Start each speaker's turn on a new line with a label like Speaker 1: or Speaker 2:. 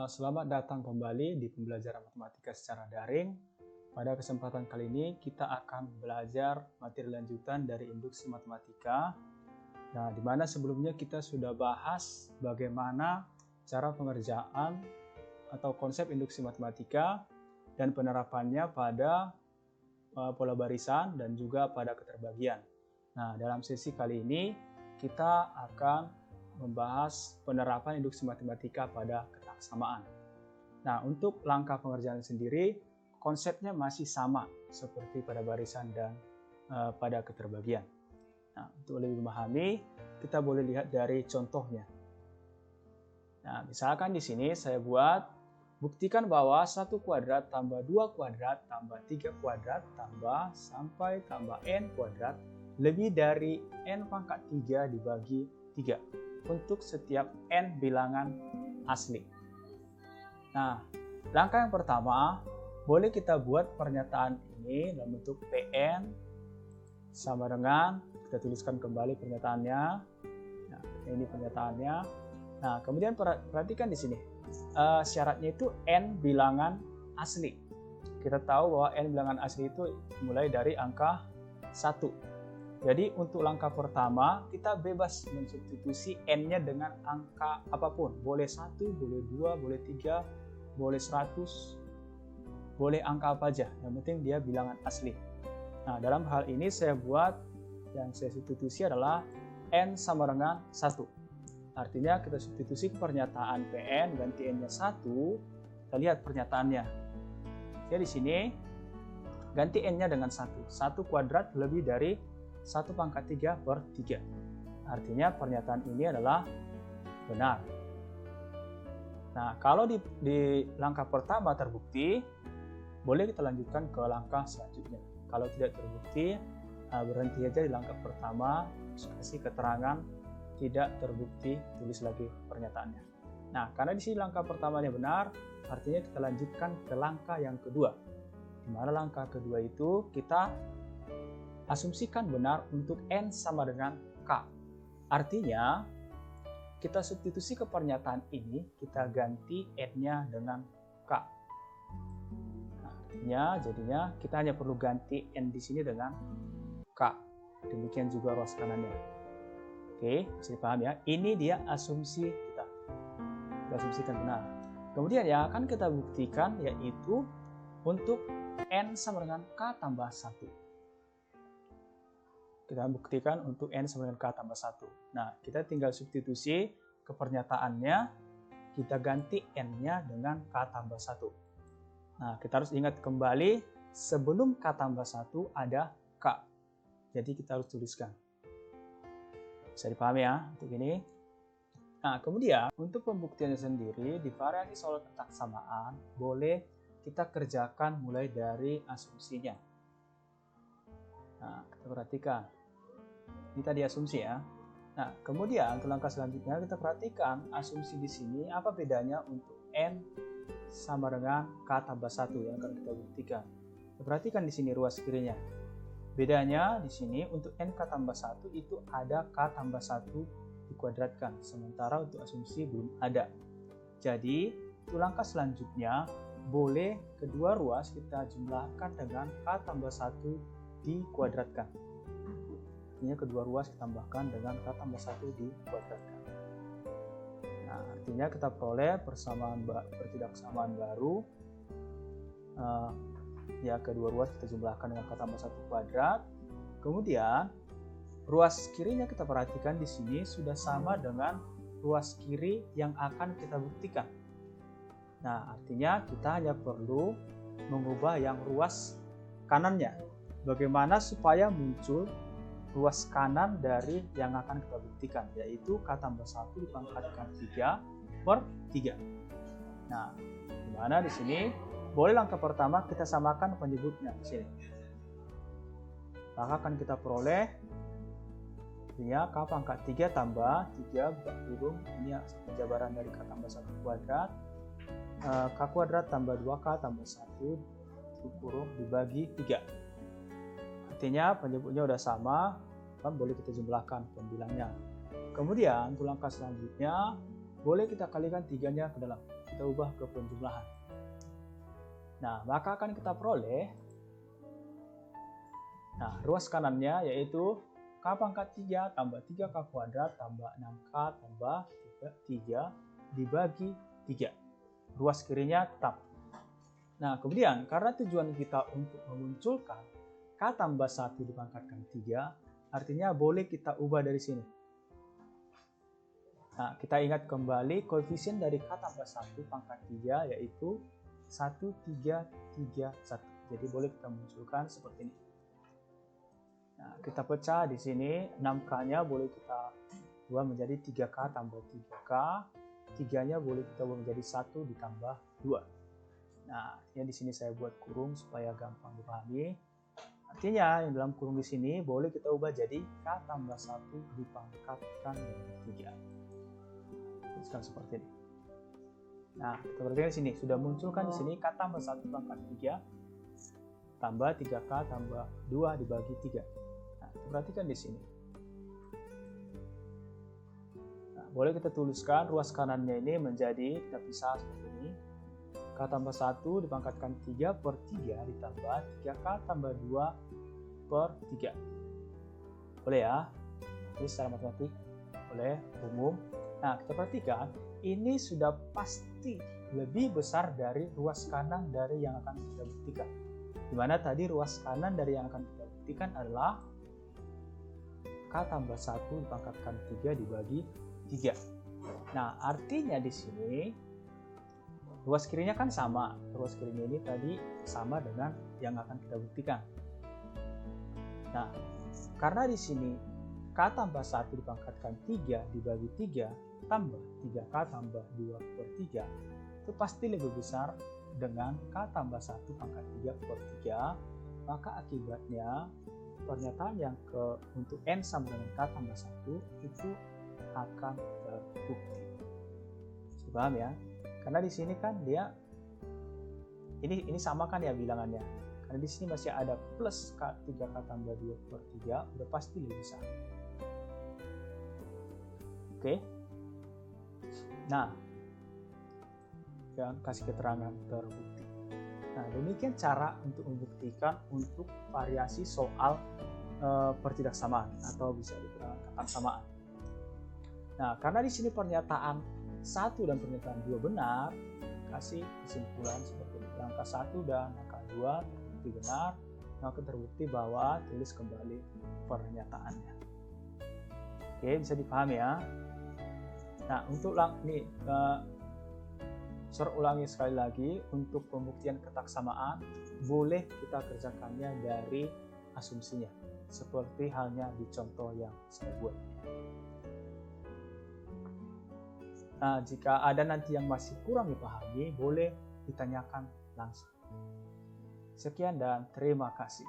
Speaker 1: Selamat datang kembali di pembelajaran matematika secara daring. Pada kesempatan kali ini kita akan belajar materi lanjutan dari induksi matematika. Nah, di mana sebelumnya kita sudah bahas bagaimana cara pengerjaan atau konsep induksi matematika dan penerapannya pada pola barisan dan juga pada keterbagian. Nah, dalam sesi kali ini kita akan membahas penerapan induksi matematika pada ketaksamaan. Nah, untuk langkah pengerjaan sendiri, konsepnya masih sama seperti pada barisan dan pada keterbagian. Nah, untuk lebih memahami, kita boleh lihat dari contohnya. Nah, misalkan di sini saya buat, buktikan bahwa 1 kuadrat tambah 2 kuadrat tambah 3 kuadrat tambah sampai tambah n kuadrat lebih dari n pangkat 3 dibagi 3 untuk setiap n bilangan asli. Nah, langkah yang pertama, boleh kita buat pernyataan ini dalam bentuk Pn sama dengan, kita tuliskan kembali pernyataannya. Nah, ini pernyataannya. Nah, kemudian perhatikan di sini, syaratnya itu n bilangan asli. Kita tahu bahwa n bilangan asli itu mulai dari angka 1. Jadi untuk langkah pertama, kita bebas mensubstitusi n-nya dengan angka apapun. Boleh 1, boleh 2, boleh 3, boleh 100, boleh angka apa aja. Yang penting dia bilangan asli. Nah, dalam hal ini saya buat, yang saya substitusi adalah n sama dengan 1. Artinya kita substitusi pernyataan Pn, ganti n-nya 1, kita lihat pernyataannya. Jadi di sini, ganti n-nya dengan 1. 1 kuadrat lebih dari 1 pangkat 3 per 3. Artinya pernyataan ini adalah benar. Nah, kalau di langkah pertama terbukti, boleh kita lanjutkan ke langkah selanjutnya. Kalau tidak terbukti, berhenti aja di langkah pertama, kasih keterangan tidak terbukti, tulis lagi pernyataannya. Nah, karena di sini langkah pertamanya benar, artinya kita lanjutkan ke langkah yang kedua. Di mana langkah kedua itu kita asumsikan benar untuk n sama dengan k. Artinya, kita substitusi ke pernyataan ini, kita ganti n-nya dengan k. Nah, artinya, jadinya kita hanya perlu ganti n di sini dengan k. Demikian juga ruas kanannya. Oke, bisa dipahami ya. Ini dia asumsi kita. Kita asumsikan benar. Kemudian ya, akan kita buktikan yaitu untuk n sama dengan k tambah 1. Kita buktikan untuk n sama dengan k tambah 1. Nah, kita tinggal substitusi ke pernyataannya, kita ganti n-nya dengan k tambah 1. Nah, kita harus ingat kembali, sebelum k tambah 1 ada k. Jadi kita harus tuliskan. Bisa dipahami ya, untuk ini. Nah, kemudian untuk pembuktiannya sendiri, di variasi soal ketaksamaan, boleh kita kerjakan mulai dari asumsinya. Nah, kita perhatikan. Ini tadi asumsi ya. Nah, kemudian untuk langkah selanjutnya kita perhatikan asumsi di sini apa bedanya untuk n sama dengan k tambah 1 yang akan kita buktikan. Kita perhatikan di sini ruas kirinya. Bedanya di sini untuk n k tambah 1 itu ada k tambah 1 dikuadratkan, sementara untuk asumsi belum ada. Jadi, untuk langkah selanjutnya boleh kedua ruas kita jumlahkan dengan k tambah 1 dikuadratkan. Artinya kedua ruas ditambahkan dengan k tambah 1 dikuadratkan. Nah, artinya kita peroleh pertidaksamaan baru. Ya, kedua ruas kita jumlahkan dengan k tambah 1 kuadrat. Kemudian ruas kirinya kita perhatikan di sini sudah sama dengan ruas kiri yang akan kita buktikan. Nah, artinya kita hanya perlu mengubah yang ruas kanannya. Bagaimana supaya muncul ruas kanan dari yang akan kita buktikan, yaitu k tambah 1 dipangkatkan 3 per 3. Nah, dimana di sini boleh langkah pertama kita samakan penyebutnya di sini. Maka akan kita peroleh artinya k pangkat 3 tambah 3 buka kurung, ini penjabaran dari k tambah 1 kuadrat, k kuadrat tambah 2k tambah 1 tutup kurung dibagi 3. Artinya penyebutnya udah sama, kan boleh kita jumlahkan pembilangnya. Kemudian untuk langkah selanjutnya boleh kita kalikan 3-nya ke dalam. kita ubah ke penjumlahan. Nah, maka akan kita peroleh, nah, ruas kanannya yaitu K pangkat 3 tambah 3K kuadrat tambah 6K tambah 3 dibagi 3. Ruas kirinya tetap. Nah, kemudian karena tujuan kita untuk memunculkan K tambah 1 dipangkatkan 3, artinya boleh kita ubah dari sini. Nah, kita ingat kembali koefisien dari K tambah 1 pangkat 3 yaitu 1, 3, 3, 1. Jadi boleh kita munculkan seperti ini. Nah, kita pecah di sini, 6K-nya boleh kita ubah menjadi 3K tambah 3K. 3-nya boleh kita ubah menjadi 1 ditambah 2. Nah, artinya di sini saya buat kurung supaya gampang dipahami. Artinya yang dalam kurung di sini boleh kita ubah jadi K tambah 1 dipangkatkan dengan 3. Tuliskan seperti ini. Nah, kita perhatikan di sini sudah munculkan di sini K tambah 1 pangkat 3 tambah 3K tambah 2 dibagi 3. Nah, kita perhatikan di sini. Nah, boleh kita tuliskan ruas kanannya ini menjadi, kita pisah seperti ini. K tambah 1 dipangkatkan 3 per 3 ditambah 3K tambah 2 per 3. Boleh ya? Ini secara matematik boleh, umum. Nah, kita perhatikan ini sudah pasti lebih besar dari ruas kanan dari yang akan kita buktikan. Di mana tadi ruas kanan dari yang akan kita buktikan adalah K tambah 1 dipangkatkan 3 dibagi 3. Nah, artinya di sini ruas kirinya kan sama. Ruas kirinya ini tadi sama dengan yang akan kita buktikan. Nah, karena di sini K tambah 1 dipangkatkan 3 dibagi 3 tambah 3K tambah 2 per 3 itu pasti lebih besar dengan K tambah 1 pangkat 3 per 3, maka akibatnya pernyataan yang untuk N sama dengan K tambah 1 itu akan terbukti. Sudah paham ya? Karena di sini kan dia ini sama kan ya bilangannya. Karena di sini masih ada plus 3K tambah 2 per 3, udah pasti lebih besar. Oke. Nah, yang kasih keterangan terbukti. Nah, demikian cara untuk membuktikan untuk variasi soal pertidaksamaan atau bisa dikatakan ketaksamaan. Nah, karena di sini pernyataan 1 dan pernyataan 2 benar, kasih kesimpulan seperti ini. Angka 1 dan angka 2 terbukti benar, maka terbukti bahwa tulis kembali pernyataannya. Oke, bisa dipahami ya. Nah, untuk saya ulangi sekali lagi, untuk pembuktian ketaksamaan boleh kita kerjakannya dari asumsinya, seperti halnya di contoh yang saya buat. Nah, jika ada nanti yang masih kurang dipahami, boleh ditanyakan langsung. Sekian dan terima kasih.